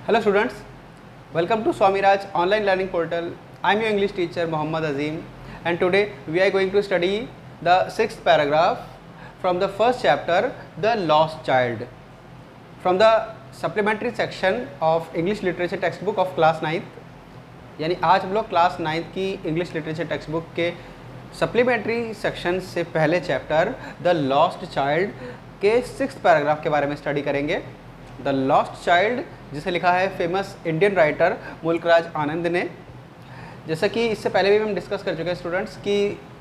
Hello students, welcome to Swami Raj online learning portal. I am your English teacher Mohammad Azim, and today we are going to study the sixth paragraph from the first chapter, The Lost Child, from the supplementary section of English literature textbook of class 9th. यानी आज हम लोग class 9th की English literature text book के supplementary section से पहले chapter the lost child के sixth paragraph के बारे में स्टडी करेंगे। द लॉस्ट चाइल्ड जिसे लिखा है फेमस इंडियन राइटर मुल्कराज आनंद ने। जैसा कि इससे पहले भी हम डिस्कस कर चुके हैं स्टूडेंट्स कि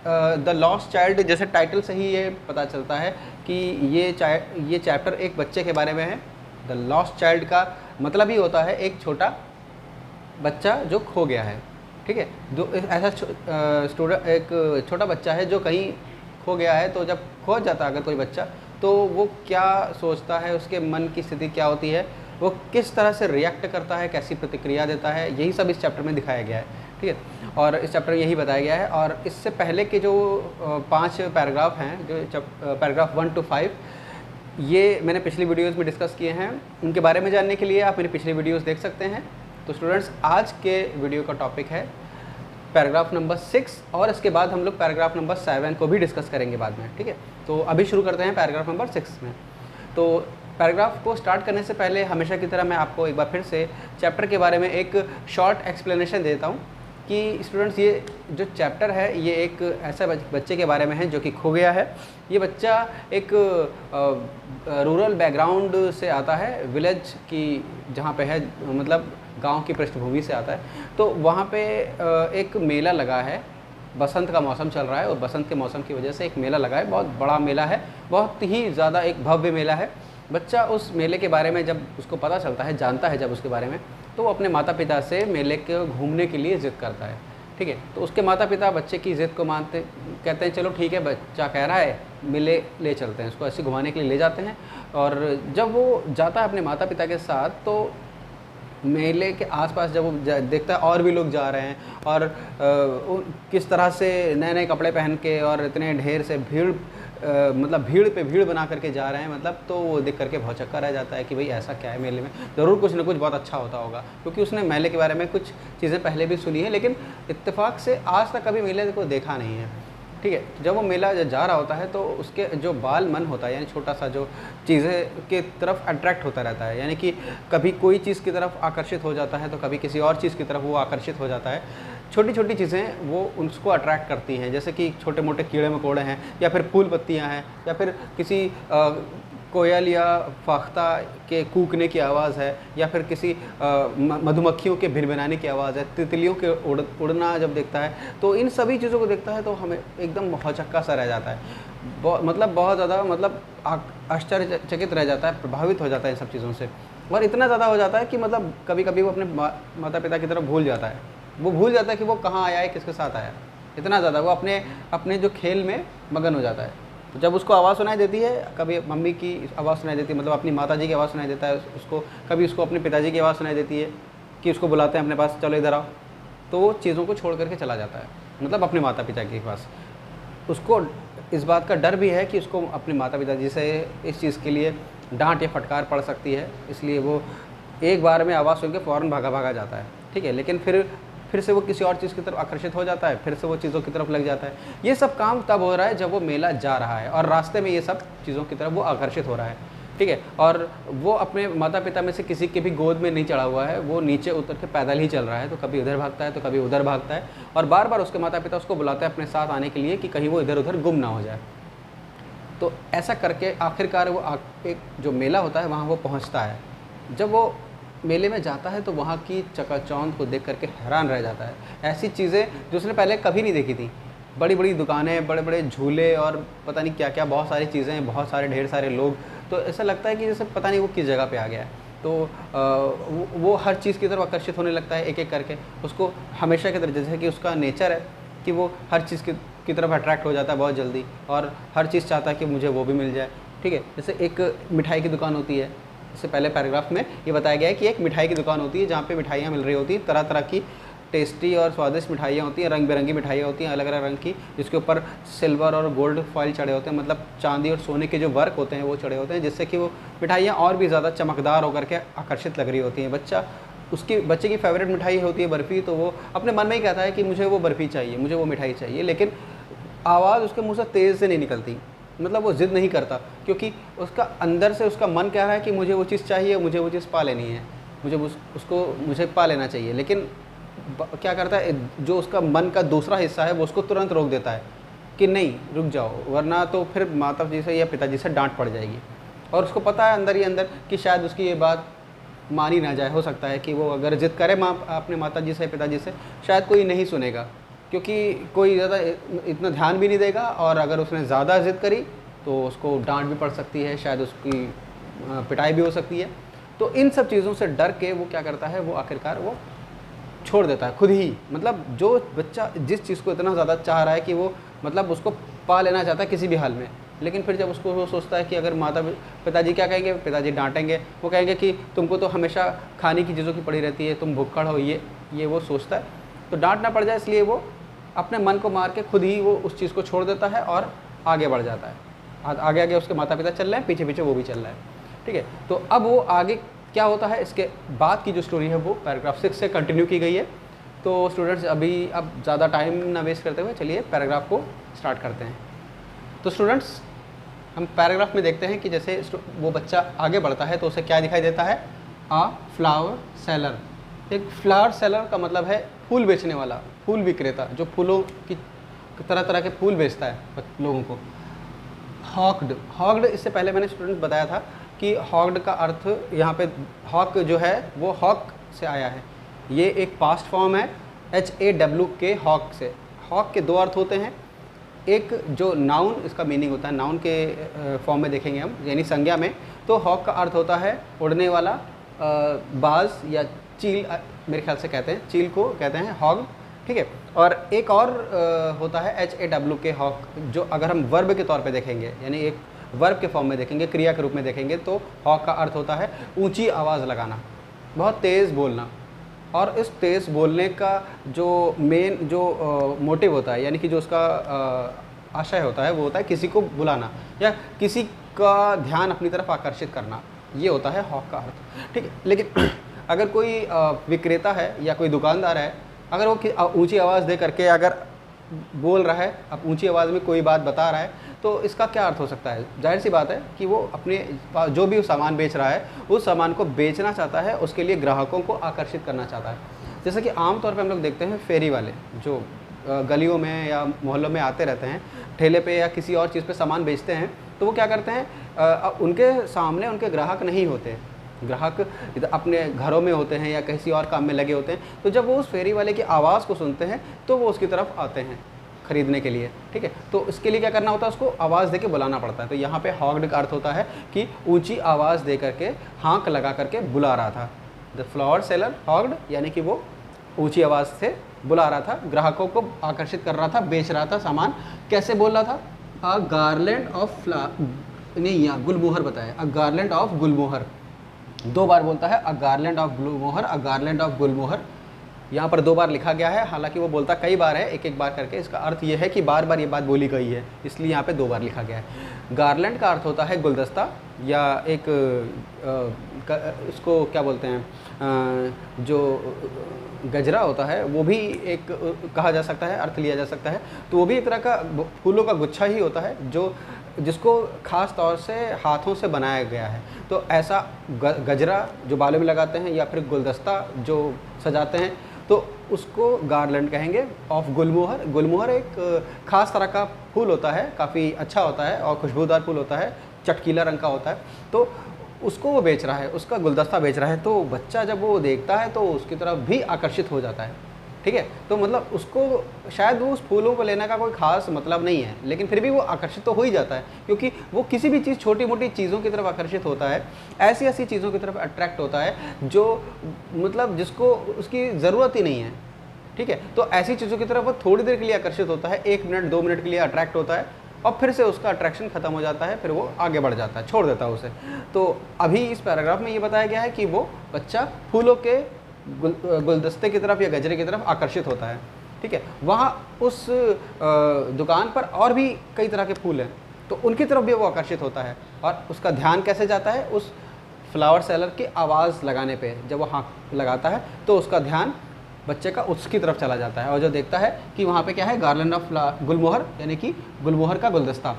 द लॉस्ट चाइल्ड जैसे टाइटल से ही ये पता चलता है कि ये चैप्टर एक बच्चे के बारे में है। द लॉस्ट चाइल्ड का मतलब ही होता है एक छोटा बच्चा जो खो गया है। ठीक है, जो ऐसा स्टूडेंट एक छोटा बच्चा है जो कहीं खो गया है। तो जब खो जाता है अगर कोई बच्चा, तो वो क्या सोचता है, उसके मन की स्थिति क्या होती है, वो किस तरह से रिएक्ट करता है, कैसी प्रतिक्रिया देता है, यही सब इस चैप्टर में दिखाया गया है। ठीक है, और इस चैप्टर में यही बताया गया है। और इससे पहले के जो 5 पैराग्राफ हैं, जो पैराग्राफ 1 to 5, ये मैंने पिछली वीडियोज़ में डिस्कस किए हैं। उनके बारे में जानने के लिए आप मेरी पिछली वीडियोज़ देख सकते हैं। तो स्टूडेंट्स, आज के वीडियो का टॉपिक है पैराग्राफ नंबर 6, और इसके बाद हम लोग पैराग्राफ नंबर 7 को भी डिस्कस करेंगे बाद में। ठीक है, तो अभी शुरू करते हैं पैराग्राफ नंबर 6 में। तो पैराग्राफ को स्टार्ट करने से पहले हमेशा की तरह मैं आपको एक बार फिर से चैप्टर के बारे में एक शॉर्ट एक्सप्लेनेशन देता हूँ कि स्टूडेंट्स, ये जो चैप्टर है ये एक ऐसा बच्चे के बारे में है जो कि खो गया है। ये बच्चा एक रूरल बैकग्राउंड से आता है, विलेज की जहाँ पे है, मतलब गांव की पृष्ठभूमि से आता है। तो वहाँ पे एक मेला लगा है, बसंत का मौसम चल रहा है, और बसंत के मौसम की वजह से एक मेला लगा है। बहुत बड़ा मेला है, बहुत ही ज़्यादा एक भव्य मेला है। बच्चा उस मेले के बारे में जब उसको पता चलता है, जानता है जब उसके बारे में, तो वो अपने माता पिता से मेले के घूमने के लिए ज़िद करता है। ठीक है, तो उसके माता पिता बच्चे की ज़िद को मानते, कहते हैं चलो ठीक है, बच्चा कह रहा है मेले ले चलते हैं, उसको ऐसे घुमाने के लिए ले जाते हैं। और जब वो जाता है अपने माता पिता के साथ, तो मेले के आसपास जब वो देखता है और भी लोग जा रहे हैं, और किस तरह से नए नए कपड़े पहन के और इतने ढेर से भीड़, मतलब भीड़ पे भीड़ बना करके जा रहे हैं, मतलब तो वो देख करके भौचक्का रह जाता है कि भाई ऐसा क्या है, मेले में ज़रूर कुछ ना कुछ बहुत अच्छा होता होगा। क्योंकि उसने मेले के बारे में कुछ चीज़ें पहले भी सुनी है, लेकिन इत्तेफाक से आज तक कभी मेले को देखा नहीं है। ठीक है, जब वो मेला जा रहा होता है तो उसके जो बाल मन होता है, यानी छोटा सा जो चीज़ें की तरफ अट्रैक्ट होता रहता है, यानी कि कभी कोई चीज़ की तरफ आकर्षित हो जाता है तो कभी किसी और चीज़ की तरफ वो आकर्षित हो जाता है। छोटी छोटी चीज़ें वो उसको अट्रैक्ट करती हैं, जैसे कि छोटे मोटे कीड़े मकोड़े हैं, या फिर फूल पत्तियाँ हैं, या फिर किसी कोयल या फाख्ता के कूकने की आवाज़ है, या फिर किसी मधुमक्खियों के भिनभिनाने की आवाज़ है, तितलियों के उड़ना जब देखता है, तो इन सभी चीज़ों को देखता है तो हमें एकदम भौचक्का सा रह जाता है। मतलब बहुत ज़्यादा, मतलब आश्चर्यचकित रह जाता है, प्रभावित हो जाता है इन सब चीज़ों से। और इतना ज़्यादा हो जाता है कि मतलब कभी कभी वो अपने माता पिता की तरफ भूल जाता है। वो भूल जाता है कि वो कहाँ आया है, किसके साथ आया। इतना ज़्यादा वो अपने जो खेल में मगन हो जाता है। तो जब उसको आवाज़ सुनाई देती है, कभी मम्मी की आवाज़ सुनाई देती है, मतलब अपनी माताजी की आवाज़ सुनाई देता है उसको, कभी उसको अपने पिताजी की आवाज़ सुनाई देती है कि उसको बुलाते हैं अपने पास, चलो इधर आओ, तो वो चीज़ों को छोड़ करके चला जाता है, मतलब अपने माता पिता के पास। उसको इस बात का डर भी है कि उसको अपने माता पिताजी से इस चीज़ के लिए डांट या फटकार पड़ सकती है, इसलिए वो एक बार में आवाज़ सुन के फ़ौरन भागा जाता है। ठीक है, लेकिन फिर से वो किसी और चीज़ की तरफ आकर्षित हो जाता है, फिर से वो चीज़ों की तरफ लग जाता है। ये सब काम तब हो रहा है जब वो मेला जा रहा है और रास्ते में ये सब चीज़ों की तरफ वो आकर्षित हो रहा है। ठीक है, और वो अपने माता पिता में से किसी के भी गोद में नहीं चढ़ा हुआ है, वो नीचे उतर के पैदल ही चल रहा है। तो कभी उधर भागता है तो कभी उधर भागता है, और बार बार उसके माता पिता उसको बुलाते हैं अपने साथ आने के लिए कि कहीं वो इधर उधर गुम ना हो जाए। तो ऐसा करके आखिरकार वो एक जो मेला होता है वहाँ वो पहुँचता है। जब वो मेले में जाता है तो वहाँ की चकाचौंध को देख करके हैरान रह जाता है। ऐसी चीज़ें जो उसने पहले कभी नहीं देखी थी, बड़ी बड़ी दुकानें, बड़े बड़े झूले, और पता नहीं क्या क्या, बहुत सारी चीज़ें, बहुत सारे ढेर सारे लोग। तो ऐसा लगता है कि जैसे पता नहीं वो किस जगह पे आ गया है। तो वो हर चीज़ की तरफ आकर्षित होने लगता है एक एक करके। उसको हमेशा की तरह, जैसे कि उसका नेचर है कि वो हर चीज़ की तरफ अट्रैक्ट हो जाता है बहुत जल्दी, और हर चीज़ चाहता है कि मुझे वो भी मिल जाए। ठीक है, जैसे एक मिठाई की दुकान होती है, इससे पहले पैराग्राफ में ये बताया गया है कि एक मिठाई की दुकान होती है जहाँ पे मिठाइयाँ मिल रही होती हैं, तरह तरह की टेस्टी और स्वादिष्ट मिठाइयाँ होती हैं, रंग बिरंगी मिठाइयाँ होती हैं अलग अलग रंग की, जिसके ऊपर सिल्वर और गोल्ड फॉइल चढ़े होते हैं, मतलब चांदी और सोने के जो वर्क होते हैं वो चढ़े होते हैं, जिससे कि वो मिठाइयाँ और भी ज़्यादा चमकदार होकर के आकर्षित लग रही होती हैं। बच्चे की फेवरेट मिठाई होती है बर्फ़ी, तो वो अपने मन में ही कहता है कि मुझे वो बर्फ़ी चाहिए, मुझे वो मिठाई चाहिए, लेकिन आवाज़ उसके मुँह से तेज़ से नहीं निकलती, मतलब वो ज़िद नहीं करता, क्योंकि उसका अंदर से उसका मन कह रहा है कि मुझे वो चीज़ चाहिए, मुझे वो चीज़ पा लेनी है, मुझे पा लेना चाहिए। लेकिन क्या करता है, जो उसका मन का दूसरा हिस्सा है वो उसको तुरंत रोक देता है कि नहीं, रुक जाओ, वरना तो फिर माता जी से या पिताजी से डांट पड़ जाएगी। और उसको पता है अंदर ही अंदर कि शायद उसकी ये बात मानी ना जाए, हो सकता है कि वो अगर ज़िद करे अपने माता जी से पिताजी से, शायद कोई नहीं सुनेगा, क्योंकि कोई ज़्यादा इतना ध्यान भी नहीं देगा, और अगर उसने ज़्यादा ज़िद करी तो उसको डांट भी पड़ सकती है, शायद उसकी पिटाई भी हो सकती है। तो इन सब चीज़ों से डर के वो क्या करता है, वो आखिरकार वो छोड़ देता है खुद ही। मतलब जो बच्चा जिस चीज़ को इतना ज़्यादा चाह रहा है कि वो मतलब उसको पा लेना चाहता है किसी भी हाल में, लेकिन फिर जब उसको वो सोचता है कि अगर पिताजी क्या कहेंगे, पिताजी डांटेंगे, वो कहेंगे कि तुमको तो हमेशा खाने की चीज़ों की पड़ी रहती है, तुम भुक्कड़ हो, ये वो सोचता है। तो डांट ना पड़ जाए इसलिए वो अपने मन को मार के खुद ही वो उस चीज़ को छोड़ देता है और आगे बढ़ जाता है। आगे आगे उसके माता पिता चल रहे हैं, पीछे पीछे वो भी चल रहा है, ठीक है। तो अब वो आगे क्या होता है, इसके बाद की जो स्टोरी है वो पैराग्राफ 6 से कंटिन्यू की गई है। तो स्टूडेंट्स अभी अब ज़्यादा टाइम ना वेस्ट करते हुए चलिए पैराग्राफ को स्टार्ट करते हैं। तो स्टूडेंट्स हम पैराग्राफ में देखते हैं कि जैसे वो बच्चा आगे बढ़ता है तो उसे क्या दिखाई देता है, आ फ्लावर सेलर। एक फ्लावर सेलर का मतलब है फूल बेचने वाला, फूल विक्रेता, जो फूलों की तरह तरह के फूल बेचता है लोगों को। हॉक्ड इससे पहले मैंने स्टूडेंट्स बताया था कि हॉक्ड का अर्थ यहाँ पे हॉक जो है वो हॉक से आया है, ये एक पास्ट फॉर्म है HAWK हॉक से। हॉक के दो अर्थ होते हैं, एक जो नाउन इसका मीनिंग होता है, नाउन के फॉर्म में देखेंगे हम, यानी संज्ञा में, तो हॉक का अर्थ होता है उड़ने वाला बाज या चील, मेरे ख्याल से कहते हैं, चील को कहते हैं हॉग, ठीक है। और एक और होता है HAWK हॉक, जो अगर हम वर्ब के तौर पे देखेंगे, यानी एक वर्ब के फॉर्म में देखेंगे, क्रिया के रूप में देखेंगे, तो हॉक का अर्थ होता है ऊंची आवाज़ लगाना, बहुत तेज़ बोलना। और इस तेज़ बोलने का जो मेन जो मोटिव होता है, यानी कि जो उसका आशय होता है, वो होता है किसी को बुलाना या किसी का ध्यान अपनी तरफ आकर्षित करना, ये होता है हॉक का अर्थ, ठीक है। लेकिन अगर कोई विक्रेता है या कोई दुकानदार है, अगर वो ऊंची आवाज़ दे करके अगर बोल रहा है, अब ऊंची आवाज़ में कोई बात बता रहा है, तो इसका क्या अर्थ हो सकता है, जाहिर सी बात है कि वो अपने जो भी सामान बेच रहा है उस सामान को बेचना चाहता है, उसके लिए ग्राहकों को आकर्षित करना चाहता है। जैसे कि आमतौर पे हम लोग देखते हैं फेरी वाले जो गलियों में या मोहल्लों में आते रहते हैं, ठेले पे या किसी और चीज़ पे सामान बेचते हैं, तो वो क्या करते हैं, उनके सामने उनके ग्राहक नहीं होते, ग्राहक अपने घरों में होते हैं या किसी और काम में लगे होते हैं। तो जब वो उस फेरी वाले की आवाज़ को सुनते हैं तो वो उसकी तरफ आते हैं खरीदने के लिए, ठीक है। तो इसके लिए क्या करना होता है, उसको आवाज़ दे के बुलाना पड़ता है। तो यहाँ पे हॉक्ड का अर्थ होता है कि ऊंची आवाज़ दे करके, हाँक लगा करके बुला रहा था। द फ्लावर सेलर हॉक्ड, यानी कि वो ऊंची आवाज़ से बुला रहा था, ग्राहकों को आकर्षित कर रहा था, बेच रहा था सामान। कैसे बोल रहा था, अ गार्लैंड ऑफ नहीं, यहाँ गुलमोहर बताया, अ गार्लैंड ऑफ गुलमोहर, दो बार बोलता है, a garland of gulmohar, a garland of gulmohar. यहाँ पर दो बार लिखा गया है, हालांकि वो बोलता कई बार है, एक एक बार करके। इसका अर्थ ये है कि बार बार ये बात बोली गई है, इसलिए यहाँ पे दो बार लिखा गया है। गार्लैंड का अर्थ होता है गुलदस्ता, या एक इसको क्या बोलते हैं, जो गजरा होता है, वो भी एक कहा जा सकता है, अर्थ लिया जा सकता है। तो वो भी एक तरह का फूलों का गुच्छा ही होता है, जो जिसको ख़ास तौर से हाथों से बनाया गया है। तो ऐसा गजरा जो बालों में लगाते हैं, या फिर गुलदस्ता जो सजाते हैं, तो उसको गार्लैंड कहेंगे ऑफ गुलमोहर। गुलमोहर एक ख़ास तरह का फूल होता है, काफ़ी अच्छा होता है और खुशबूदार फूल होता है, चटकीला रंग का होता है। तो उसको वो बेच रहा है, उसका गुलदस्ता बेच रहा है। तो बच्चा जब वो देखता है तो उसकी तरफ भी आकर्षित हो जाता है, ठीक है। तो मतलब उसको शायद वो उस फूलों को लेने का कोई खास मतलब नहीं है, लेकिन फिर भी वो आकर्षित तो हो ही जाता है, क्योंकि वो किसी भी चीज़, छोटी मोटी चीज़ों की तरफ आकर्षित होता है, ऐसी ऐसी चीज़ों की तरफ अट्रैक्ट होता है जो मतलब जिसको उसकी ज़रूरत ही नहीं है, ठीक है। तो ऐसी चीज़ों की तरफ वो थोड़ी देर के लिए आकर्षित होता है, 1 मिनट 2 मिनट के लिए अट्रैक्ट होता है, और फिर से उसका अट्रैक्शन खत्म हो जाता है, फिर वो आगे बढ़ जाता है, छोड़ देता है उसे। तो अभी इस पैराग्राफ में ये बताया गया है कि वो बच्चा फूलों के गुलदस्ते की तरफ या गजरे की तरफ आकर्षित होता है, ठीक है। वहाँ उस दुकान पर और भी कई तरह के फूल हैं, तो उनकी तरफ भी वो आकर्षित होता है। और उसका ध्यान कैसे जाता है? उस फ्लावर सेलर की आवाज़ लगाने पे, जब वो हाँक लगाता है तो उसका ध्यान बच्चे का उसकी तरफ चला जाता है, और जो देखता है कि वहाँ पे क्या है, गार्लैंड ऑफ गुलमोहर, यानी कि गुलमोहर का गुलदस्ता।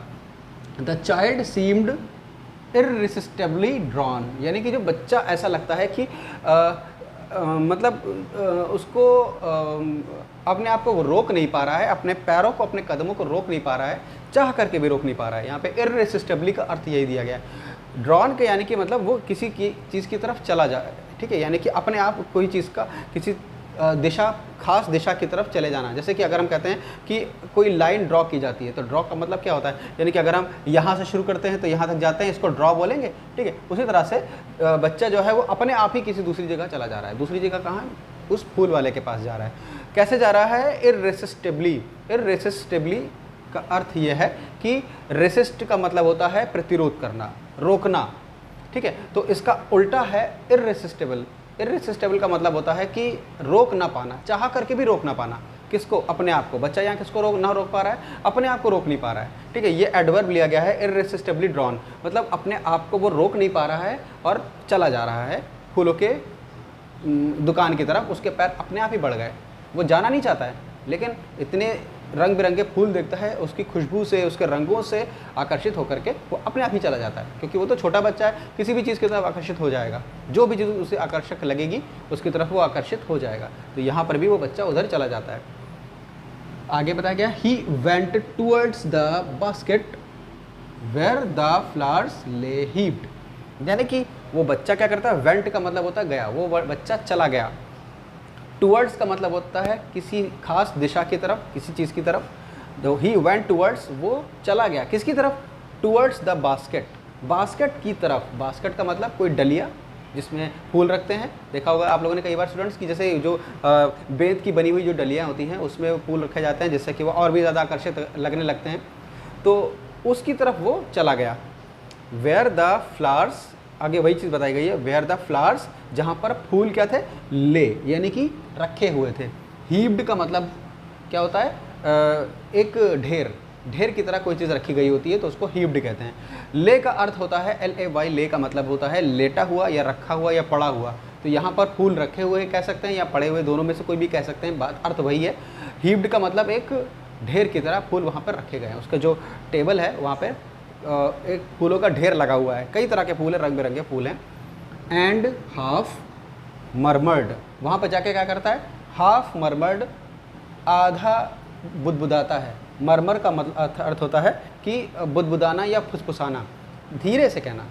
द चाइल्ड सीम्ड इररिसिस्टिबली ड्रॉन, यानी कि जो बच्चा ऐसा लगता है कि उसको अपने आप को वो रोक नहीं पा रहा है, अपने पैरों को, अपने कदमों को रोक नहीं पा रहा है, चाह करके भी रोक नहीं पा रहा है। यहाँ पे इररिसिस्टिबली का अर्थ यही दिया गया है। ड्रॉन के यानी कि मतलब वो किसी की चीज़ की तरफ चला जाए, ठीक है, यानी कि अपने आप कोई चीज़ का किसी दिशा, खास दिशा की तरफ चले जाना। जैसे कि अगर हम कहते हैं कि कोई लाइन ड्रॉ की जाती है, तो ड्रॉ का मतलब क्या होता है, यानी कि अगर हम यहाँ से शुरू करते हैं तो यहाँ तक जाते हैं, इसको ड्रॉ बोलेंगे, ठीक है। उसी तरह से बच्चा जो है वो अपने आप ही किसी दूसरी जगह चला जा रहा है। दूसरी जगह कहाँ है? उस फूल वाले के पास जा रहा है। कैसे जा रहा है? इररेसिस्टिबली। इररेसिस्टिबली का अर्थ ये है कि रेसिस्ट का मतलब होता है प्रतिरोध करना, रोकना, ठीक है। तो इसका उल्टा है इररेसिस्टिबल। इररेसिस्टिबल का मतलब होता है कि रोक ना पाना, चाह करके भी रोक ना पाना। किसको? अपने आप को। बच्चा यहाँ किसको रोक पा रहा है? अपने आप को रोक नहीं पा रहा है, ठीक है। ये एडवर्ब लिया गया है, इररेसिस्टिबली ड्रॉन, मतलब अपने आप को वो रोक नहीं पा रहा है और चला जा रहा है फूलों के दुकान की तरफ। उसके पैर अपने आप ही बढ़ गए, वो जाना नहीं चाहता है, लेकिन इतने रंग बिरंगे फूल देखता है, उसकी खुशबू से, उसके रंगों से आकर्षित होकर के वो अपने आप ही चला जाता है, क्योंकि वो तो छोटा बच्चा है, किसी भी चीज़ की तरफ आकर्षित हो जाएगा। जो भी चीज़ उसे आकर्षक लगेगी उसकी तरफ वो आकर्षित हो जाएगा। तो यहाँ पर भी वो बच्चा उधर चला जाता है। आगे बताया गया, he went towards the basket where the flowers lay heaped, यानी कि वो बच्चा क्या करता है? वेंट का मतलब होता है गया, वो बच्चा चला गया। टूवर्ड्स का मतलब होता है किसी खास दिशा की तरफ, किसी चीज़ की तरफ। तो ही वेंट टूवर्ड्स, वो चला गया किसकी तरफ? टूवर्ड्स द बास्केट, बास्केट की तरफ। बास्केट का मतलब कोई डलिया जिसमें फूल रखते हैं। देखा होगा आप लोगों ने कई बार स्टूडेंट्स की, जैसे जो बेंत की बनी हुई जो डलियाँ होती हैं उसमें फूल रखे जाते हैं, जिससे कि वो और भी ज़्यादा आकर्षित लगने लगते हैं। तो उसकी तरफ वो चला गया। वेयर द फ्लावर्स, आगे वही चीज़ बताई गई है, वेयर द फ्लावर्स, जहाँ पर फूल क्या थे? ले, यानी कि रखे हुए थे। हीप्ड का मतलब क्या होता है? एक ढेर की तरह कोई चीज़ रखी गई होती है, तो उसको हीप्ड कहते हैं। ले का अर्थ होता है LAY, ले का मतलब होता है लेटा हुआ या रखा हुआ या पड़ा हुआ। तो यहाँ पर फूल रखे हुए कह सकते हैं या पड़े हुए, दोनों में से कोई भी कह सकते हैं, बात अर्थ वही है। हीप्ड का मतलब एक ढेर की तरह फूल वहाँ पर रखे गए हैं। उसका जो टेबल है वहाँ पर एक फूलों का ढेर लगा हुआ है, कई तरह के फूल हैं, रंग बिरंगे फूल हैं। एंड हाफ मरमर्ड, वहाँ पर जाके क्या करता है? हाफ मरमर्ड, आधा बुदबुदाता है। मरमर का मतलब अर्थ होता है कि बुदबुदाना या फुसफुसाना, धीरे से कहना,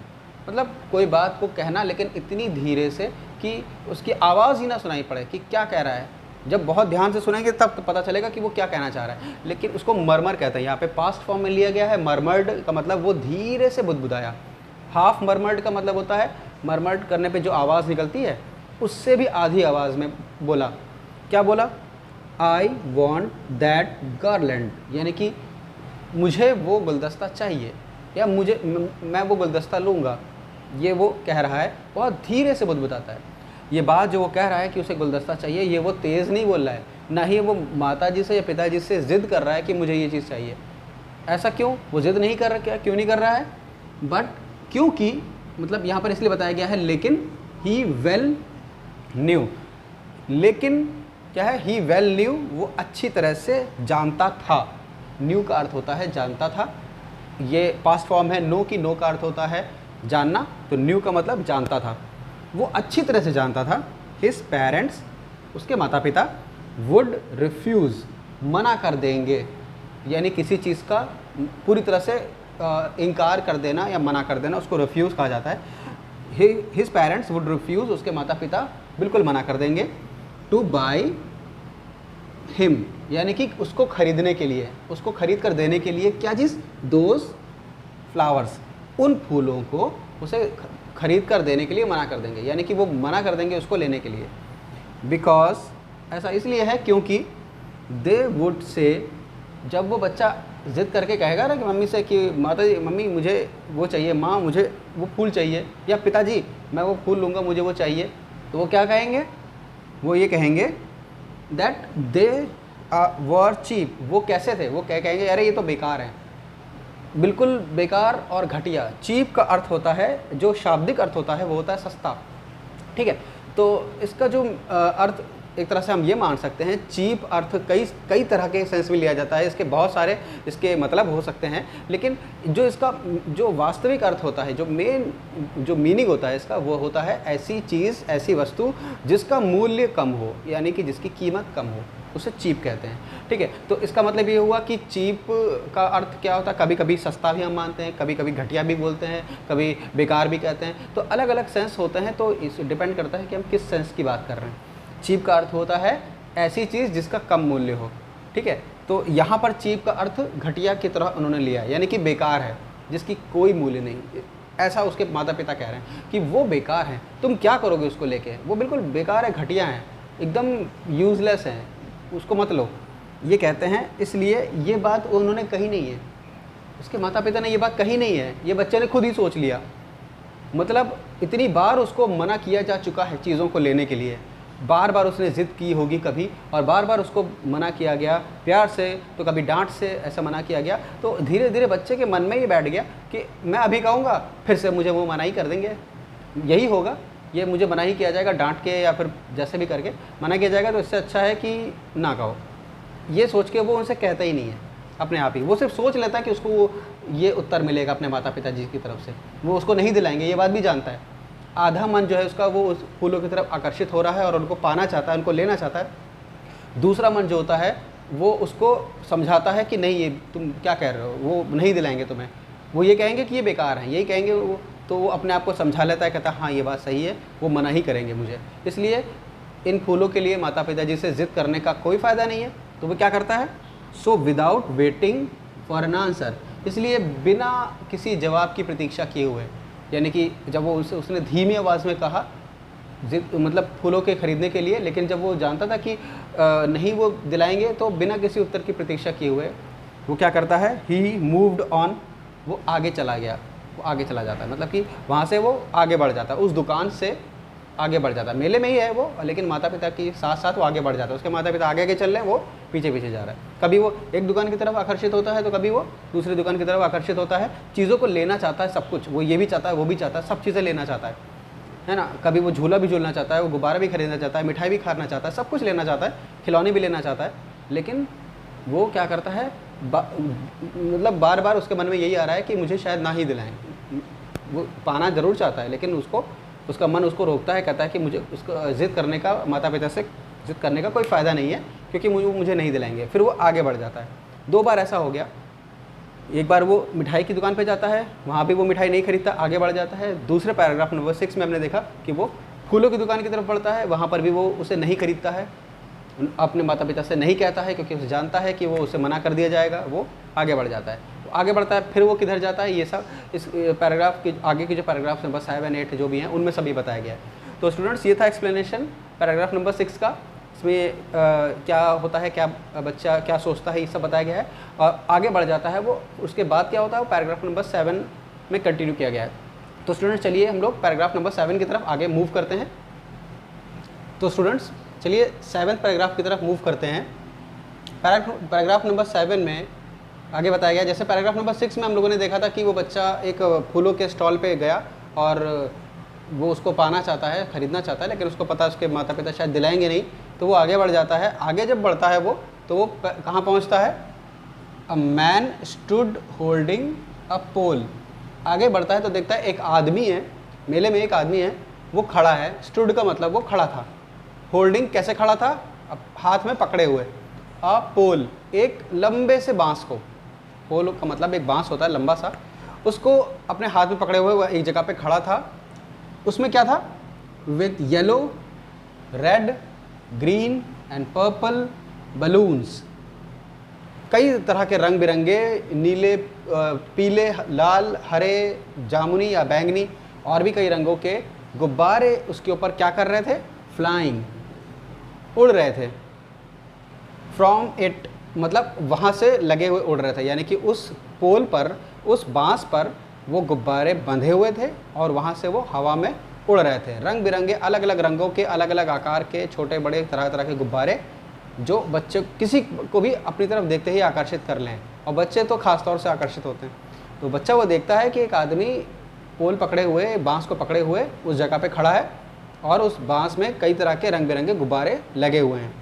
मतलब कोई बात को कहना लेकिन इतनी धीरे से कि उसकी आवाज़ ही ना सुनाई पड़े कि क्या कह रहा है। जब बहुत ध्यान से सुनेंगे तब तो पता चलेगा कि वो क्या कहना चाह रहा है, लेकिन उसको मरमर कहते हैं। यहाँ पे पास्ट फॉर्म में लिया गया है। मरमर्ड का मतलब वो धीरे से बुदबुदाया। हाफ मरमर्ड का मतलब होता है मरमर्ड करने पे जो आवाज़ निकलती है उससे भी आधी आवाज़ में बोला। क्या बोला? आई वॉन्ट दैट गार्लैंड, यानी कि मुझे वो गुलदस्ता चाहिए, या मैं वो गुलदस्ता लूँगा, ये वो कह रहा है। बहुत धीरे से बुदबुदाता है। ये बात जो वो कह रहा है कि उसे गुलदस्ता चाहिए, ये वो तेज़ नहीं बोल रहा है, ना ही वो माताजी से या पिताजी से ज़िद कर रहा है कि मुझे ये चीज़ चाहिए। ऐसा क्यों? वो ज़िद नहीं कर रहा, क्यों नहीं कर रहा है? बट क्योंकि, मतलब यहाँ पर इसलिए बताया गया है लेकिन, ही वेल न्यू, लेकिन क्या है? ही वेल न्यू, वो अच्छी तरह से जानता था। न्यू का अर्थ होता है जानता था। ये पास्ट फॉर्म है नो की, नो का अर्थ होता है जानना, तो न्यू का मतलब जानता था। वो अच्छी तरह से जानता था। हिज पेरेंट्स, उसके माता पिता, वुड रिफ्यूज़, मना कर देंगे, यानी किसी चीज़ का पूरी तरह से इनकार कर देना या मना कर देना, उसको रिफ्यूज़ कहा जाता है। हिज पेरेंट्स वुड रिफ्यूज़, उसके माता पिता बिल्कुल मना कर देंगे। टू बाई हिम, यानी कि उसको खरीदने के लिए, उसको खरीद कर देने के लिए क्या चीज़? दोज फ्लावर्स, उन फूलों को उसे खरीद कर देने के लिए मना कर देंगे, यानी कि वो मना कर देंगे उसको लेने के लिए। बिकॉज, ऐसा इसलिए है क्योंकि दे वुड से, जब वो बच्चा ज़िद करके कहेगा ना कि मम्मी से कि माता जी, मम्मी मुझे वो चाहिए, माँ मुझे वो फूल चाहिए, या पिताजी मैं वो फूल लूँगा मुझे वो चाहिए, तो वो क्या कहेंगे? वो ये कहेंगे दैट दे वर चीप। वो कैसे थे, वो कहेंगे अरे ये तो बेकार है, बिल्कुल बेकार और घटिया। चीप का अर्थ होता है, जो शाब्दिक अर्थ होता है वो होता है सस्ता, ठीक है। तो इसका जो अर्थ एक तरह से हम ये मान सकते हैं, चीप अर्थ कई तरह के सेंस में लिया जाता है, इसके बहुत सारे इसके मतलब हो सकते हैं, लेकिन जो इसका जो वास्तविक अर्थ होता है, जो मीनिंग होता है इसका, वो होता है ऐसी चीज़, ऐसी वस्तु जिसका मूल्य कम हो, यानी कि जिसकी कीमत कम हो, उसे चीप कहते हैं, ठीक है। तो इसका मतलब ये हुआ कि चीप का अर्थ क्या होता है, कभी कभी सस्ता भी हम मानते हैं, कभी कभी घटिया भी बोलते हैं, कभी बेकार भी कहते हैं, तो अलग अलग सेंस होते हैं। तो इस डिपेंड करता है कि हम किस सेंस की बात कर रहे हैं। चीप का अर्थ होता है ऐसी चीज़ जिसका कम मूल्य हो, ठीक है। तो यहाँ पर चीप का अर्थ घटिया की तरह उन्होंने लिया, यानी कि बेकार है, जिसकी कोई मूल्य नहीं, ऐसा उसके माता पिता कह रहे हैं कि वो बेकार है, तुम क्या करोगे उसको लेके, वो बिल्कुल बेकार है, घटिया है, एकदम यूज़लेस है, उसको मत लो, ये कहते हैं। इसलिए ये बात उन्होंने कही नहीं है, उसके माता पिता ने ये बात कही नहीं है, ये बच्चे ने खुद ही सोच लिया। मतलब इतनी बार उसको मना किया जा चुका है चीज़ों को लेने के लिए, बार बार उसने ज़िद की होगी कभी, और बार बार उसको मना किया गया, प्यार से तो कभी डांट से ऐसा मना किया गया, तो धीरे धीरे बच्चे के मन में ये बैठ गया कि मैं अभी कहूँगा फिर से मुझे वो मना ही कर देंगे, यही होगा, ये मुझे मना ही किया जाएगा, डांट के या फिर जैसे भी करके मना किया जाएगा, तो इससे अच्छा है कि ना कहो। ये सोच के वो उनसे कहता ही नहीं है अपने आप ही, वो सिर्फ सोच लेता है कि उसको ये उत्तर मिलेगा अपने माता पिता जी की तरफ से, वो उसको नहीं दिलाएंगे, ये बात भी जानता है। आधा मन जो है उसका वो उस फूलों की तरफ आकर्षित हो रहा है और उनको पाना चाहता है, उनको लेना चाहता है। दूसरा मन जो होता है वो उसको समझाता है कि नहीं ये तुम क्या कह रहे हो, वो नहीं दिलाएंगे तुम्हें, वो ये कहेंगे कि ये बेकार है, यही कहेंगे वो, तो वो अपने आप को समझा लेता है, कहता है हाँ ये बात सही है, वो मना ही करेंगे मुझे। इसलिए इन फूलों के लिए माता पिता जी से ज़िद करने का कोई फ़ायदा नहीं है, तो वो क्या करता है, so without waiting for an answer, इसलिए बिना किसी जवाब की प्रतीक्षा किए हुए, यानी कि जब वो उसने धीमी आवाज़ में कहा, मतलब फूलों के ख़रीदने के लिए, लेकिन जब वो जानता था कि नहीं वो दिलाएंगे, तो बिना किसी उत्तर की प्रतीक्षा किए हुए वो क्या करता है, ही मूव्ड ऑन, वो आगे चला गया, वो आगे चला जाता है, मतलब कि वहाँ से वो आगे बढ़ जाता है, उस दुकान से आगे बढ़ जाता है। मेले में ही है वो, लेकिन माता पिता के साथ साथ वो आगे बढ़ जाता है, उसके माता पिता आगे चल रहे हैं, वो पीछे पीछे जा रहा है। कभी वो एक दुकान की तरफ आकर्षित होता है, तो कभी वो दूसरी दुकान की तरफ आकर्षित होता है, चीज़ों को लेना चाहता है, सब कुछ, वो ये भी चाहता है, वो भी चाहता है, सब चीज़ें लेना चाहता है ना। कभी वो झूला भी झूलना चाहता है, वो गुब्बारा भी खरीदना चाहता है, मिठाई भी खाना चाहता है, सब कुछ लेना चाहता है, खिलौने भी लेना चाहता है, लेकिन वो क्या करता है, मतलब बार बार उसके मन में यही आ रहा है कि मुझे शायद ना ही दिलाएं। वो पाना ज़रूर चाहता है, लेकिन उसका मन उसको रोकता है, कहता है कि मुझे उसको ज़िद करने का, माता पिता से ज़िद करने का कोई फ़ायदा नहीं है, क्योंकि मुझे नहीं दिलाएंगे। फिर वो आगे बढ़ जाता है। 2 बार ऐसा हो गया। एक बार वो मिठाई की दुकान पे जाता है, वहाँ भी वो मिठाई नहीं खरीदता, आगे बढ़ जाता है। दूसरे पैराग्राफ नंबर 6 में हमने देखा कि वो फूलों की दुकान की तरफ बढ़ता है, वहाँ पर भी वो उसे नहीं खरीदता है, अपने माता पिता से नहीं कहता है, क्योंकि उसे जानता है कि वो उसे मना कर दिया जाएगा, वो आगे बढ़ जाता है। आगे बढ़ता है, फिर वो किधर जाता है, ये सब इस पैराग्राफ के आगे के जो पैराग्राफ नंबर 7, 8 जो भी हैं, उनमें सभी बताया गया है। तो स्टूडेंट्स, ये था एक्सप्लेनेशन पैराग्राफ नंबर 6 का। इसमें क्या होता है, क्या बच्चा क्या सोचता है, ये सब बताया गया है, और आगे बढ़ जाता है वो। उसके बाद क्या होता है, वो पैराग्राफ नंबर 7 में कंटिन्यू किया गया है। तो स्टूडेंट्स, चलिए हम लोग पैराग्राफ नंबर 7 की तरफ आगे मूव करते हैं। तो स्टूडेंट्स, चलिए 7वें पैराग्राफ की तरफ मूव करते हैं। पैराग्राफ नंबर 7 में आगे बताया गया, जैसे पैराग्राफ नंबर 6 में हम लोगों ने देखा था कि वो बच्चा एक फूलों के स्टॉल पे गया और वो उसको पाना चाहता है, ख़रीदना चाहता है, लेकिन उसको पता है उसके माता पिता शायद दिलाएंगे नहीं, तो वो आगे बढ़ जाता है। आगे जब बढ़ता है वो, तो वो कहाँ पहुँचता है, a man stood holding a pole. आगे बढ़ता है तो देखता है एक आदमी है, मेले में एक आदमी है, वो खड़ा है। स्टूड का मतलब वो खड़ा था, होल्डिंग कैसे खड़ा था, हाथ में पकड़े हुए, अ पोल, एक लंबे से बांस को। पोल का मतलब एक बांस होता है लंबा सा, उसको अपने हाथ में पकड़े हुए वह एक जगह पे खड़ा था। उसमें क्या था, with yellow, red, green and purple balloons, कई तरह के रंग बिरंगे, नीले, पीले, लाल, हरे, जामुनी या बैंगनी और भी कई रंगों के गुब्बारे उसके ऊपर क्या कर रहे थे, फ्लाइंग, उड़ रहे थे। फ्रॉम इट मतलब वहाँ से लगे हुए उड़ रहे थे, यानी कि उस पोल पर, उस बांस पर वो गुब्बारे बंधे हुए थे और वहाँ से वो हवा में उड़ रहे थे। रंग बिरंगे अलग अलग रंगों के, अलग अलग आकार के, छोटे बड़े तरह तरह के गुब्बारे जो बच्चे किसी को भी अपनी तरफ देखते ही आकर्षित कर लें, और बच्चे तो खास तौर से आकर्षित होते हैं। तो बच्चा वो देखता है कि एक आदमी पोल पकड़े हुए, बांस को पकड़े हुए उस जगह पे खड़ा है और उस बांस में कई तरह के रंग बिरंगे गुब्बारे लगे हुए हैं।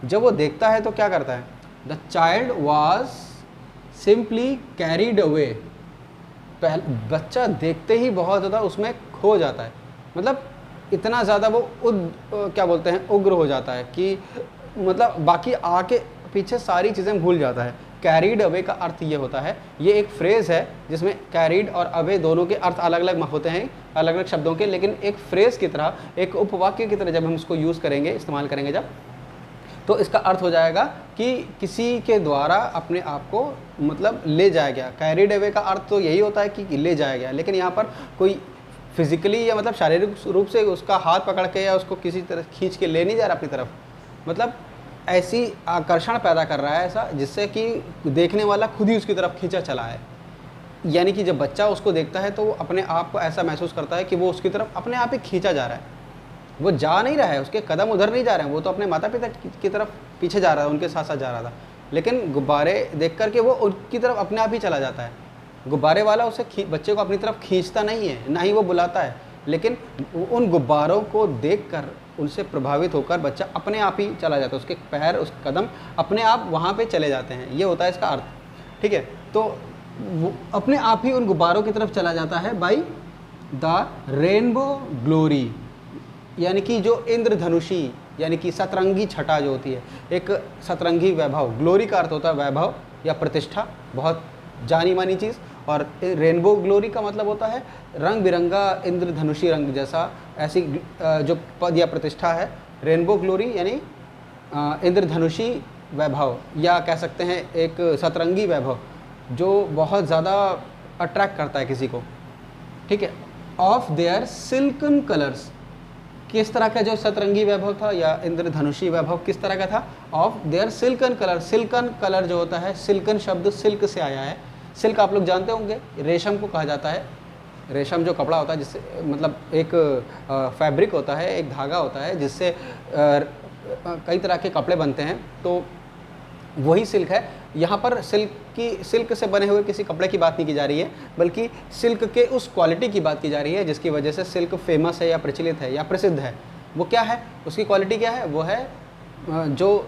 जब वो देखता है तो क्या करता है, the child was simply carried away. बच्चा देखते ही बहुत ज़्यादा उसमें खो जाता है, मतलब इतना ज़्यादा वो क्या बोलते हैं, उग्र हो जाता है कि मतलब बाकी आके पीछे सारी चीज़ें भूल जाता है। कैरीड अवे का अर्थ ये होता है, ये एक फ्रेज़ है जिसमें कैरीड और अवे दोनों के अर्थ अलग अलग होते हैं, अलग अलग शब्दों के, लेकिन एक फ्रेज़ की तरह, एक उपवाक्य की तरह जब हम इसको यूज़ करेंगे, इस्तेमाल करेंगे जब, तो इसका अर्थ हो जाएगा कि किसी के द्वारा अपने आप को मतलब ले जाया गया। कैरीड अवे का अर्थ तो यही होता है कि ले जाया गया, लेकिन यहाँ पर कोई फिजिकली या मतलब शारीरिक रूप से उसका हाथ पकड़ के या उसको किसी तरह खींच के ले नहीं जा रहा अपनी तरफ, मतलब ऐसी आकर्षण पैदा कर रहा है ऐसा, जिससे कि देखने वाला खुद ही उसकी तरफ खींचा चला है। यानी कि जब बच्चा उसको देखता है तो वो अपने आप को ऐसा महसूस करता है कि वो उसकी तरफ अपने आप ही खींचा जा रहा है, वो जा नहीं रहा है, उसके कदम उधर नहीं जा रहे हैं, वो तो अपने माता पिता की तरफ पीछे जा रहा है, उनके साथ साथ जा रहा था, लेकिन गुब्बारे देख करके वो उनकी तरफ अपने आप ही चला जाता है। गुब्बारे वाला उसे बच्चे को अपनी तरफ खींचता नहीं है, ना ही वो बुलाता है, लेकिन उन गुब्बारों को देखकर उनसे प्रभावित होकर बच्चा अपने आप ही चला जाता है, उसके पैर, उसके कदम अपने आप वहाँ पे चले जाते हैं, ये होता है इसका अर्थ। ठीक है, तो वो अपने आप ही उन गुब्बारों की तरफ चला जाता है बाई द रेनबो ग्लोरी, यानी कि जो इंद्रधनुषी यानी कि सतरंगी छटा जो होती है, एक सतरंगी वैभव, ग्लोरी का अर्थ होता है वैभव या प्रतिष्ठा, बहुत जानी मानी चीज़, और रेनबो ग्लोरी का मतलब होता है रंग बिरंगा इंद्रधनुषी रंग जैसा, ऐसी जो पद या प्रतिष्ठा है। रेनबो ग्लोरी यानी इंद्रधनुषी वैभव, या कह सकते हैं एक सतरंगी वैभव जो बहुत ज़्यादा अट्रैक्ट करता है किसी को। ठीक है, ऑफ देयर सिल्कन कलर्स, किस तरह का जो सतरंगी वैभव था या इंद्रधनुषी वैभव किस तरह का था, of their silken colour. Silken colour जो होता है, सिल्कन शब्द सिल्क से आया है। सिल्क आप लोग जानते होंगे, रेशम को कहा जाता है। रेशम जो कपड़ा होता है, जिससे मतलब एक फैब्रिक होता है, एक धागा होता है जिससे कई तरह के कपड़े बनते हैं, तो वही सिल्क है। यहाँ पर सिल्क से बने हुए किसी कपड़े की बात नहीं की जा रही है, बल्कि सिल्क के उस क्वालिटी की बात की जा रही है जिसकी वजह से सिल्क फेमस है या प्रचलित है या प्रसिद्ध है। वो क्या है, उसकी क्वालिटी क्या है, वो है जो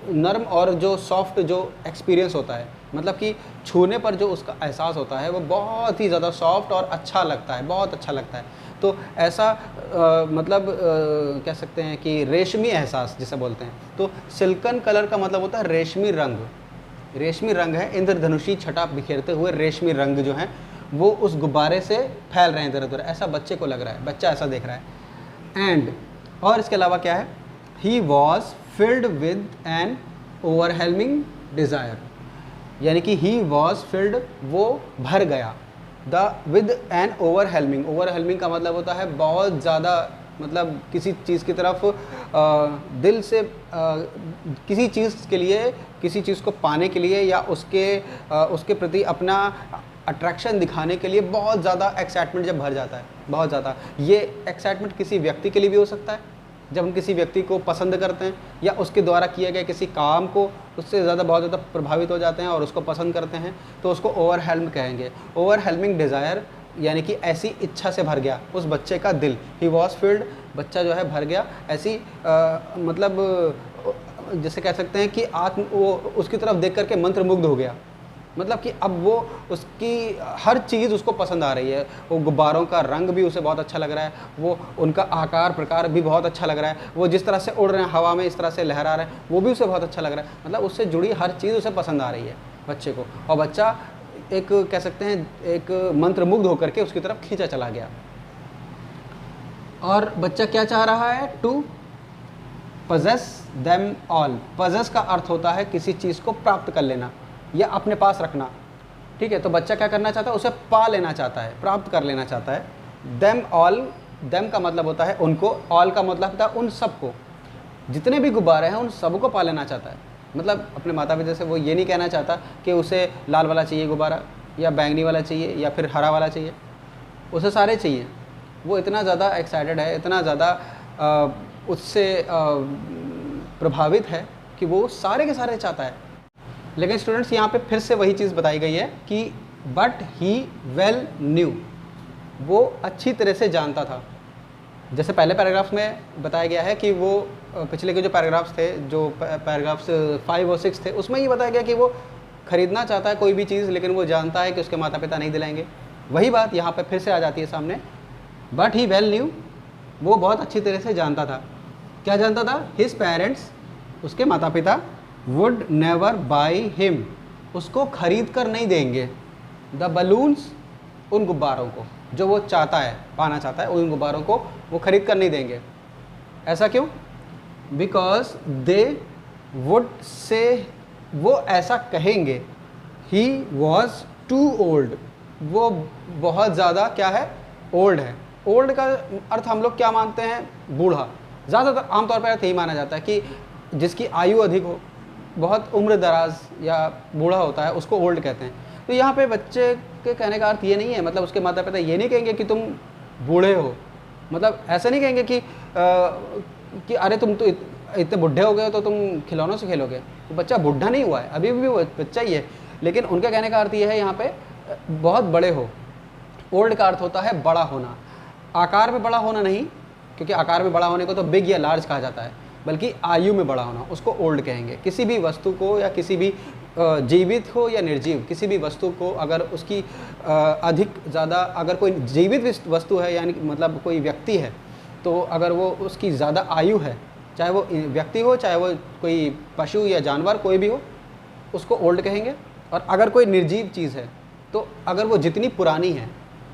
नर्म और जो सॉफ्ट जो एक्सपीरियंस होता है, मतलब कि छूने पर जो उसका एहसास होता है वो बहुत ही ज़्यादा सॉफ्ट और अच्छा लगता है, बहुत अच्छा लगता है। तो ऐसा मतलब कह सकते हैं कि रेशमी एहसास जिसे बोलते हैं। तो सिल्कन कलर का मतलब होता है रेशमी रंग। रेशमी रंग है, इंद्रधनुषी छटा बिखेरते हुए रेशमी रंग जो हैं वो उस गुब्बारे से फैल रहे हैं इधर उधर, ऐसा बच्चे को लग रहा है, बच्चा ऐसा देख रहा है। एंड और इसके अलावा क्या है, he was filled with an overwhelming desire, यानी कि ही वॉज फिल्ड, वो भर गया, the with an overwhelming. Overwhelming का मतलब होता है बहुत ज़्यादा, मतलब किसी चीज़ की तरफ दिल से किसी चीज़ के लिए, किसी चीज़ को पाने के लिए या उसके प्रति अपना अट्रैक्शन दिखाने के लिए बहुत ज़्यादा एक्साइटमेंट जब भर जाता है, बहुत ज़्यादा। ये एक्साइटमेंट किसी व्यक्ति के लिए भी हो सकता है, जब हम किसी व्यक्ति को पसंद करते हैं या उसके द्वारा किए गए किसी काम को उससे ज़्यादा बहुत ज़्यादा प्रभावित हो जाते हैं और उसको पसंद करते हैं, तो उसको ओवरहेल्म कहेंगे। ओवरहेलमिंग डिज़ायर यानी कि ऐसी इच्छा से भर गया उस बच्चे का दिल। ही वॉज फिल्ड, बच्चा जो है भर गया, ऐसी मतलब जैसे कह सकते हैं कि वो उसकी तरफ देख करके मंत्रमुग्ध हो गया, मतलब कि अब वो उसकी हर चीज़ उसको पसंद आ रही है। वो गुब्बारों का रंग भी उसे बहुत अच्छा लग रहा है, वो उनका आकार प्रकार भी बहुत अच्छा लग रहा है, वो जिस तरह से उड़ रहे हैं हवा में, इस तरह से लहरा रहे हैं, वो भी उसे बहुत अच्छा लग रहा है। मतलब उससे जुड़ी हर चीज़ उसे पसंद आ रही है बच्चे को, और बच्चा एक कह सकते हैं एक मंत्रमुग्ध होकर के उसकी तरफ खींचा चला गया। और बच्चा क्या चाह रहा है, to possess them all. Possess का अर्थ होता है किसी चीज़ को प्राप्त कर लेना या अपने पास रखना। ठीक है, तो बच्चा क्या करना चाहता है, उसे पा लेना चाहता है, प्राप्त कर लेना चाहता है। देम ऑल, देम का मतलब होता है उनको, ऑल का मतलब होता है उन सबको, जितने भी गुब्बारे हैं उन सबको पा लेना चाहता है। मतलब अपने माता पिता से वो ये नहीं कहना चाहता कि उसे लाल वाला चाहिए गुब्बारा या बैंगनी वाला चाहिए या फिर हरा वाला चाहिए, उसे सारे चाहिए। वो इतना ज़्यादा एक्साइटेड है, इतना ज़्यादा उससे प्रभावित है कि वो सारे के सारे चाहता है। लेकिन स्टूडेंट्स यहाँ पे फिर से वही चीज़ बताई गई है कि बट ही वेल न्यू, वो अच्छी तरह से जानता था। जैसे पहले पैराग्राफ में बताया गया है कि वो पिछले के जो पैराग्राफ्स थे, जो पैराग्राफ्स 5 और 6 थे, उसमें ये बताया गया कि वो खरीदना चाहता है कोई भी चीज़, लेकिन वो जानता है कि उसके माता पिता नहीं दिलाएंगे। वही बात यहाँ पे फिर से आ जाती है सामने, बट ही वेल न्यू, वो बहुत अच्छी तरह से जानता था। क्या जानता था? हिज पेरेंट्स, उसके माता पिता, वुड नेवर बाई हिम, उसको खरीद कर नहीं देंगे, द बलून्स, उन गुब्बारों को जो वो चाहता है, पाना चाहता है, उन गुब्बारों को वो खरीद कर नहीं देंगे। ऐसा क्यों? बिकॉज दे वुड से, वो ऐसा कहेंगे, ही वॉज टू ओल्ड, वो बहुत ज़्यादा क्या है? ओल्ड है। ओल्ड का अर्थ हम लोग क्या मानते हैं? बूढ़ा। ज़्यादातर आमतौर पर अर्थ यही माना जाता है कि जिसकी आयु अधिक हो, बहुत उम्र दराज या बूढ़ा होता है, उसको ओल्ड कहते हैं। तो यहाँ पे बच्चे के कहने का अर्थ ये नहीं है, मतलब उसके माता पिता ये नहीं कहेंगे कि तुम बूढ़े हो, मतलब ऐसा नहीं कहेंगे कि अरे तुम तो इतने बुढ़े हो गए तो तुम खिलौनों से खेलोगे। तो बच्चा बुढ़ा नहीं हुआ है, अभी भी वो बच्चा ही है। लेकिन उनका कहने का अर्थ ये है यहाँ पे बहुत बड़े हो। ओल्ड का अर्थ होता है बड़ा होना, आकार में बड़ा होना नहीं, क्योंकि आकार में बड़ा होने को तो बिग या लार्ज कहा जाता है, बल्कि आयु में बड़ा होना, उसको ओल्ड कहेंगे। किसी भी वस्तु को या किसी भी जीवित हो या निर्जीव, किसी भी वस्तु को अगर उसकी अधिक ज़्यादा, अगर कोई जीवित वस्तु है यानी मतलब कोई व्यक्ति है, तो अगर वो उसकी ज़्यादा आयु है, चाहे वो व्यक्ति हो चाहे वो कोई पशु या जानवर कोई भी हो, उसको ओल्ड कहेंगे। और अगर कोई निर्जीव चीज़ है तो अगर वो जितनी पुरानी है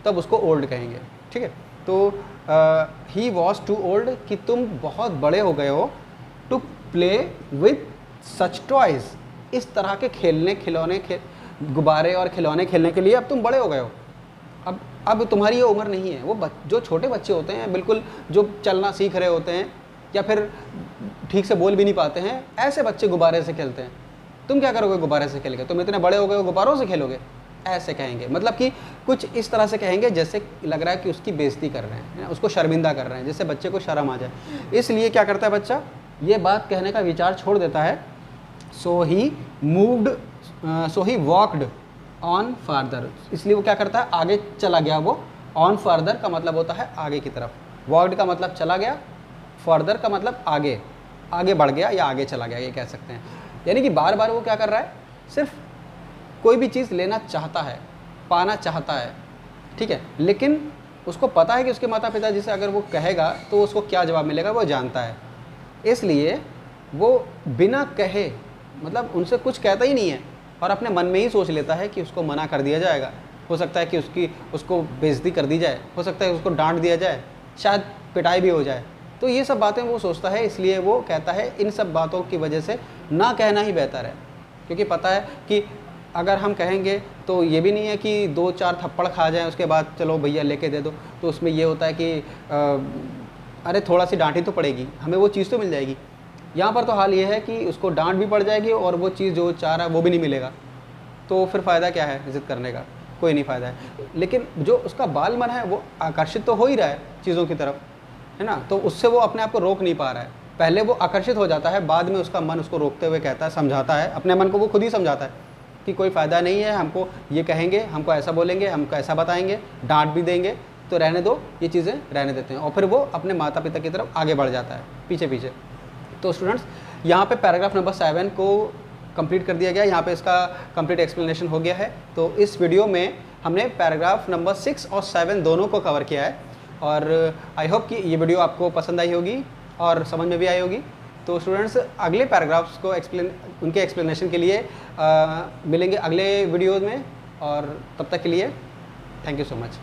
तब उसको ओल्ड कहेंगे। ठीक है, तो ही वॉज टू ओल्ड, कि तुम बहुत बड़े हो गए हो, to play with such toys, इस तरह के खेलने खिलौने गुब्बारे और खिलौने खेलने के लिए अब तुम बड़े हो गए हो। अब तुम्हारी ये उम्र नहीं है। वो जो छोटे बच्चे होते हैं, बिल्कुल जो चलना सीख रहे होते हैं या फिर ठीक से बोल भी नहीं पाते हैं, ऐसे बच्चे गुब्बारे से खेलते हैं। तुम क्या करोगे गुब्बारे से खेल के? तुम इतने बड़े हो गए हो, गुब्बारों से खेलोगे? ऐसे कहेंगे, मतलब कि कुछ इस तरह से कहेंगे जैसे लग रहा है कि उसकी बेइज्जती कर रहे हैं, उसको शर्मिंदा कर रहे हैं, जिससे बच्चे को शर्म आ जाए। इसलिए क्या करता है बच्चा? ये बात कहने का विचार छोड़ देता है। सो ही वॉकड ऑन फार्दर, इसलिए वो क्या करता है? आगे चला गया। वो ऑन फार्दर का मतलब होता है आगे की तरफ, वॉकड का मतलब चला गया, फर्दर का मतलब आगे, आगे बढ़ गया या आगे चला गया, ये कह सकते हैं। यानी कि बार बार वो क्या कर रहा है? सिर्फ कोई भी चीज़ लेना चाहता है, पाना चाहता है, ठीक है, लेकिन उसको पता है कि उसके माता पिता जिसे अगर वो कहेगा तो उसको क्या जवाब मिलेगा, वो जानता है। इसलिए वो बिना कहे, मतलब उनसे कुछ कहता ही नहीं है और अपने मन में ही सोच लेता है कि उसको मना कर दिया जाएगा। हो सकता है कि उसको बेइज्जती कर दी जाए, हो सकता है उसको डांट दिया जाए, शायद पिटाई भी हो जाए। तो ये सब बातें वो सोचता है, इसलिए वो कहता है इन सब बातों की वजह से ना कहना ही बेहतर है, क्योंकि पता है कि अगर हम कहेंगे तो ये भी नहीं है कि 2-4 थप्पड़ खा जाएं उसके बाद चलो भैया लेके दे दो, तो उसमें ये होता है कि अरे थोड़ा सी डांट ही तो पड़ेगी, हमें वो चीज़ तो मिल जाएगी। यहाँ पर तो हाल ये है कि उसको डांट भी पड़ जाएगी और वो चीज़ जो चाह रहा है वो भी नहीं मिलेगा, तो फिर फ़ायदा क्या है जिद करने का? कोई नहीं फ़ायदा है। लेकिन जो उसका बाल मन है वो आकर्षित तो हो ही रहा है चीज़ों की तरफ, है ना, तो उससे वो अपने आप को रोक नहीं पा रहा है। पहले वो आकर्षित हो जाता है, बाद में उसका मन उसको रोकते हुए कहता है, समझाता है, अपने मन को वो खुद ही समझाता है कि कोई फ़ायदा नहीं है, हमको ये कहेंगे, हमको ऐसा बोलेंगे, हमको ऐसा बताएंगे, डांट भी देंगे, तो रहने दो, ये चीज़ें रहने देते हैं। और फिर वो अपने माता पिता की तरफ आगे बढ़ जाता है पीछे पीछे। तो स्टूडेंट्स, यहाँ पे पैराग्राफ नंबर 7 को कंप्लीट कर दिया गया, यहाँ पे इसका कंप्लीट एक्सप्लेनेशन हो गया है। तो इस वीडियो में हमने पैराग्राफ नंबर 6 और 7 दोनों को कवर किया है और आई होप कि ये वीडियो आपको पसंद आई होगी और समझ में भी आई होगी। तो स्टूडेंट्स, अगले पैराग्राफ्स को उनके एक्सप्लेनेशन के लिए मिलेंगे अगले वीडियो में, और तब तक के लिए थैंक यू सो मच।